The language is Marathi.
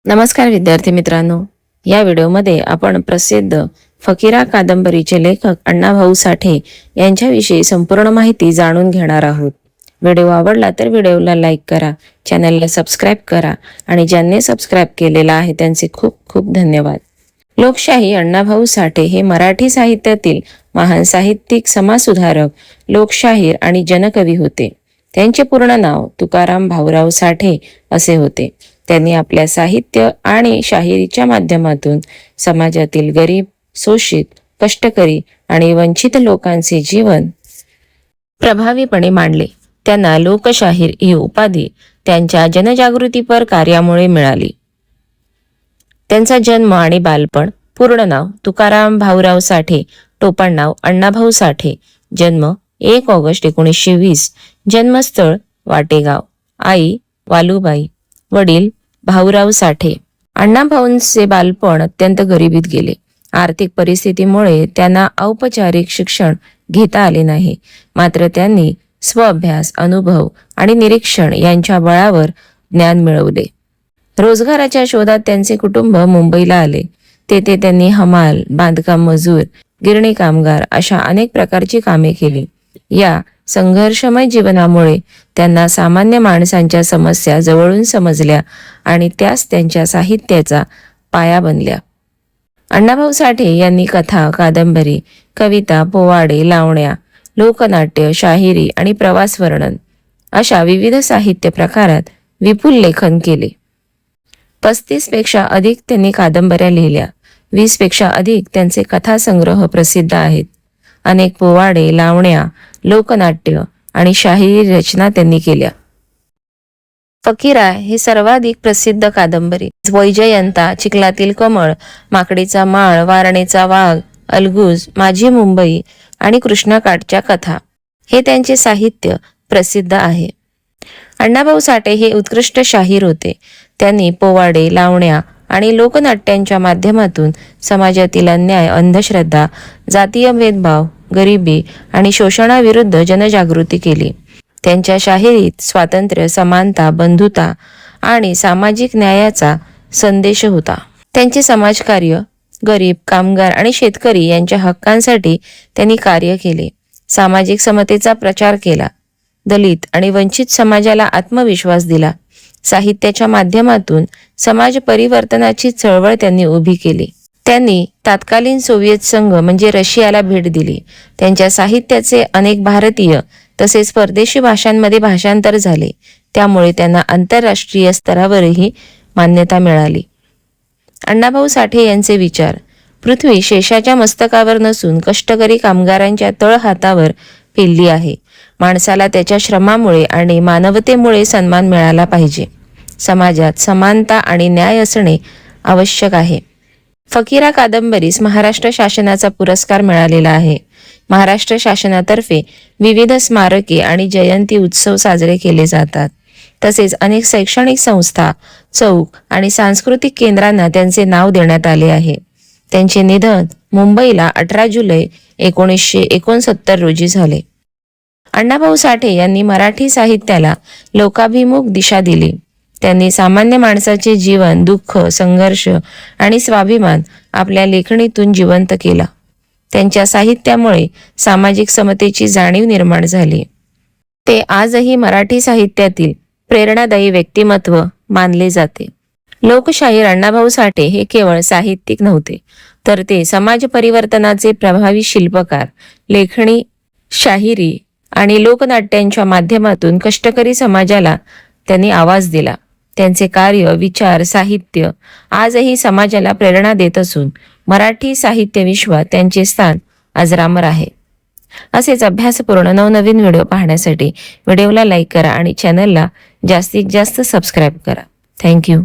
नमस्कार विद्यार्थी मित्रांनो, या व्हिडिओमध्ये आपण प्रसिद्ध फकीरा कादंबरीचे लेखक अण्णाभाऊ साठे यांच्याविषयी संपूर्ण माहिती जाणून घेणार आहोत. व्हिडिओ आवडला तर व्हिडिओला लाईक करा, चॅनलला सबस्क्राईब करा आणि ज्यांनी सबस्क्राईब केलेला आहे त्यांचे खूप खूप धन्यवाद. लोकशाही अण्णाभाऊ साठे हे मराठी साहित्यातील महान साहित्यिक, समाजसुधारक, लोकशाहीर आणि जनकवी होते. त्यांचे पूर्ण नाव तुकाराम भाऊराव साठे असे होते. त्यांनी आपल्या साहित्य आणि शाहिरीच्या माध्यमातून समाजातील गरीब, शोषित, कष्टकरी आणि वंचित लोकांचे जीवन प्रभावीपणे मांडले. त्यांना लोकशाहीर ही उपाधी त्यांच्या जनजागृतीपर कार्यामुळे मिळाली. त्यांचा जन्म आणि बालपण. पूर्ण नाव तुकाराम भाऊराव साठे, टोपण नाव अण्णाभाऊ साठे. जन्म 1 ऑगस्ट 1920. जन्मस्थळ वाटेगाव. आई वालुबाई. वडील भाऊराव साठे. अण्णाभाऊंचे बालपण अत्यंत गरिबीत गेले. आर्थिक परिस्थितीमुळे त्यांना औपचारिक शिक्षण घेता आले नाही. मात्र त्यांनी स्वअभ्यास, अनुभव आणि निरीक्षण यांच्या बळावर ज्ञान मिळवले. रोजगाराच्या शोधात त्यांचे कुटुंब मुंबईला आले. तेथे त्यांनी हमाल, बांधकाम मजूर, गिरणी कामगार अशा अनेक प्रकारची कामे केली. या संघर्षमय जीवनामुळे त्यांना सामान्य माणसांच्या समस्या जवळून समजल्या आणि त्यास त्यांच्या साहित्याचा पाया बनल्या. अण्णाभाऊ साठे यांनी कथा, कादंबरी, कविता, पोवाडे, लावण्या, लोकनाट्य, शाहिरी आणि प्रवास वर्णन अशा विविध साहित्य प्रकारात विपुल लेखन केले. 35 पेक्षा अधिक त्यांनी कादंबऱ्या लिहिल्या. 20 पेक्षा अधिक त्यांचे कथासंग्रह प्रसिद्ध आहेत. अनेक पोवाडे, लावण्या, लोकनाट्य आणि शाहिरी रचना त्यांनी केल्या. फकीरा ही सर्वाधिक प्रसिद्ध कादंबरी. वैजयंता, चिखलातील कमळ, माकडीचा माळ, वारणेचा वाघ, अलगूज, माझी मुंबई आणि कृष्णाकाठच्या कथा हे त्यांचे साहित्य प्रसिद्ध आहे. अण्णाभाऊ साठे हे उत्कृष्ट शाहीर होते. त्यांनी पोवाडे, लावण्या आणि लोकनाट्यांच्या माध्यमातून समाजातील अन्याय, अंधश्रद्धा, जातीय भेदभाव, गरिबी आणि शोषणाविरुद्ध जनजागृती केली. त्यांच्या शाहिरीत स्वातंत्र्य, समानता, बंधुता आणि सामाजिक न्यायाचा संदेश होता. त्यांचे समाजकार्य, गरीब, कामगार आणि शेतकरी यांच्या हक्कांसाठी त्यांनी कार्य केले. सामाजिक समतेचा प्रचार केला. दलित आणि वंचित समाजाला आत्मविश्वास दिला. साहित्याच्या माध्यमातून समाज परिवर्तनाची चळवळ त्यांनी उभी केली. त्यांनी तत्कालीन सोव्हिएत संघ म्हणजे रशियाला भेट दिली. त्यांच्या साहित्याचे अनेक भारतीय तसेच परदेशी भाषांमध्ये भाषांतर झाले. त्यामुळे त्यांना आंतरराष्ट्रीय स्तरावरही मान्यता मिळाली. अण्णाभाऊ साठे यांचे विचार. पृथ्वी शेषाच्या मस्तकावर नसून कष्टकरी कामगारांच्या तळहातावर पेलली आहे. माणसाला त्याच्या श्रमामुळे आणि मानवतेमुळे सन्मान मिळाला पाहिजे. समाजात समानता आणि न्याय असणे आवश्यक आहे. फकीरा कादंबरीस महाराष्ट्र शासनाचा पुरस्कार मिळालेला आहे. महाराष्ट्र शासनातर्फे विविध स्मारके आणि जयंती उत्सव साजरे केले जातात. तसेच अनेक शैक्षणिक संस्था, चौक आणि सांस्कृतिक केंद्रांना त्यांचे नाव देण्यात आले आहे. त्यांचे निधन मुंबईला 18 जुलै 1969 रोजी झाले. अण्णाभाऊ साठे यांनी मराठी साहित्याला लोकाभिमुख दिशा दिली. त्यांनी सामान्य माणसाचे जीवन, दुःख, संघर्ष आणि स्वाभिमान आपल्या लेखणीतून जिवंत केला. त्यांच्या साहित्यामुळे सामाजिक समतेची जाणीव निर्माण झाली. ते आजही मराठी साहित्यातील प्रेरणादायी व्यक्तिमत्व मानले जाते. लोकशाहीर अण्णाभाऊ साठे हे केवळ साहित्यिक नव्हते, तर ते समाज परिवर्तनाचे प्रभावी शिल्पकार. लेखणी, शाहिरी आणि लोकनाट्यांच्या माध्यमातून कष्टकरी समाजाला त्यांनी आवाज दिला. त्यांचे कार्य, विचार, साहित्य आजही समाजाला प्रेरणा देत असून मराठी साहित्य विश्वात त्यांचे स्थान अजरामर आहे. असेच अभ्यासपूर्ण नवनवीन व्हिडिओ पाहण्यासाठी व्हिडिओला लाईक करा आणि चॅनलला जास्तीत जास्त सबस्क्राईब करा. थँक्यू.